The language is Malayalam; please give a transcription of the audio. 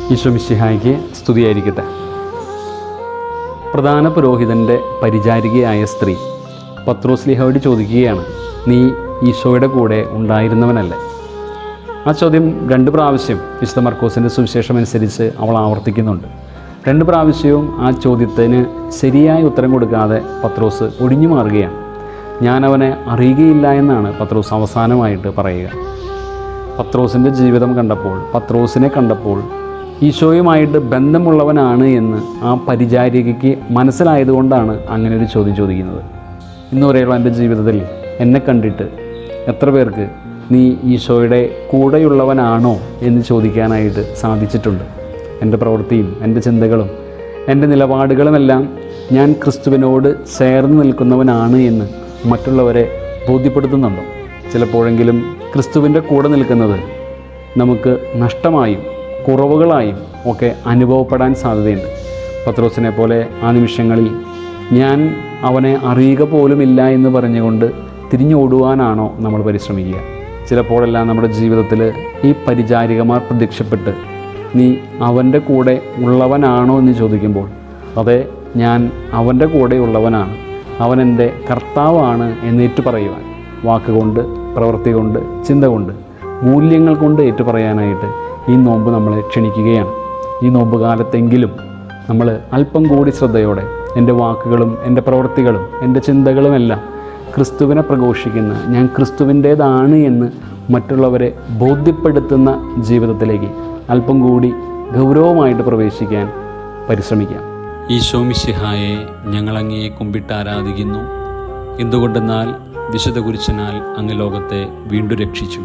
ഈശോ മിശിഹായ്ക്ക് സ്തുതിയായിരിക്കട്ടെ. പ്രധാന പുരോഹിതൻ്റെ പരിചാരികയായ സ്ത്രീ പത്രോസ്ലീഹയോട് ചോദിക്കുകയാണ്, നീ ഈശോയുടെ കൂടെ ഉണ്ടായിരുന്നവനല്ലേ? ആ ചോദ്യം 2 പ്രാവശ്യം വിശുദ്ധ മർക്കോസിൻ്റെ സുവിശേഷം അനുസരിച്ച് അവൾ ആവർത്തിക്കുന്നുണ്ട്. 2 പ്രാവശ്യവും ആ ചോദ്യത്തിന് ശരിയായ ഉത്തരം കൊടുക്കാതെ പത്രോസ് ഒഴിഞ്ഞു മാറുകയാണ്. ഞാൻ അവനെ അറിയുകയില്ല എന്നാണ് പത്രോസ് അവസാനമായിട്ട് പറയുക. പത്രോസിൻ്റെ ജീവിതം കണ്ടപ്പോൾ, പത്രോസിനെ കണ്ടപ്പോൾ ഈശോയുമായിട്ട് ബന്ധമുള്ളവനാണ് എന്ന് ആ പരിചാരികയ്ക്ക് മനസ്സിലായതുകൊണ്ടാണ് അങ്ങനെ ഒരു ചോദ്യം ചോദിക്കുന്നത്. ഇന്ന് വരെയുള്ള എൻ്റെ ജീവിതത്തിൽ എന്നെ കണ്ടിട്ട് എത്ര പേർക്ക് നീ ഈശോയുടെ കൂടെയുള്ളവനാണോ എന്ന് ചോദിക്കാനായിട്ട് സാധിച്ചിട്ടുണ്ട്? എൻ്റെ പ്രവൃത്തിയും എൻ്റെ ചിന്തകളും എൻ്റെ നിലപാടുകളുമെല്ലാം ഞാൻ ക്രിസ്തുവിനോട് ചേർന്ന് നിൽക്കുന്നവനാണ് എന്ന് മറ്റുള്ളവരെ ബോധ്യപ്പെടുത്തുന്നുണ്ടോ? ചിലപ്പോഴെങ്കിലും ക്രിസ്തുവിൻ്റെ കൂടെ നിൽക്കുന്നത് നമുക്ക് നഷ്ടമായും കുറവുകളായും ഒക്കെ അനുഭവപ്പെടാൻ സാധ്യതയുണ്ട്. പത്രോസിനെ പോലെ ആ നിമിഷങ്ങളിൽ ഞാൻ അവനെ അറിയുക പോലുമില്ല എന്ന് പറഞ്ഞുകൊണ്ട് തിരിഞ്ഞോടുവാനാണോ നമ്മൾ പരിശ്രമിക്കുക? ചിലപ്പോഴെല്ലാം നമ്മുടെ ജീവിതത്തിൽ ഈ പരിചാരികമാർ പ്രത്യക്ഷപ്പെട്ട് നീ അവൻ്റെ കൂടെ ഉള്ളവനാണോ എന്ന് ചോദിക്കുമ്പോൾ, അതെ, ഞാൻ അവൻ്റെ കൂടെ ഉള്ളവനാണ്, അവൻ എൻ്റെ കർത്താവാണ് എന്നേറ്റു പറയുവാൻ, വാക്കുകൊണ്ട്, പ്രവൃത്തി കൊണ്ട്, ചിന്ത കൊണ്ട്, മൂല്യങ്ങൾ കൊണ്ട് ഏറ്റു പറയാനായിട്ട് ഈ നോമ്പ് നമ്മളെ ക്ഷണിക്കുകയാണ്. ഈ നോമ്പ് കാലത്തെങ്കിലും നമ്മൾ അല്പം കൂടി ശ്രദ്ധയോടെ എൻ്റെ വാക്കുകളും എൻ്റെ പ്രവൃത്തികളും എൻ്റെ ചിന്തകളുമെല്ലാം ക്രിസ്തുവിനെ പ്രഘോഷിക്കുന്ന, ഞാൻ ക്രിസ്തുവിൻ്റേതാണ് എന്ന് മറ്റുള്ളവരെ ബോധ്യപ്പെടുത്തുന്ന ജീവിതത്തിലേക്ക് അല്പം കൂടി ഗൗരവമായിട്ട് പ്രവേശിക്കാൻ പരിശ്രമിക്കാം. ഈശോ മിശിഹായെ ഞങ്ങളങ്ങയെ കുമ്പിട്ട് ആരാധിക്കുന്നു. എന്തുകൊണ്ടെന്നാൽ വിശുദ്ധ കുരിശനാൽ അങ്ങ് ലോകത്തെ വീണ്ടും രക്ഷിച്ചു.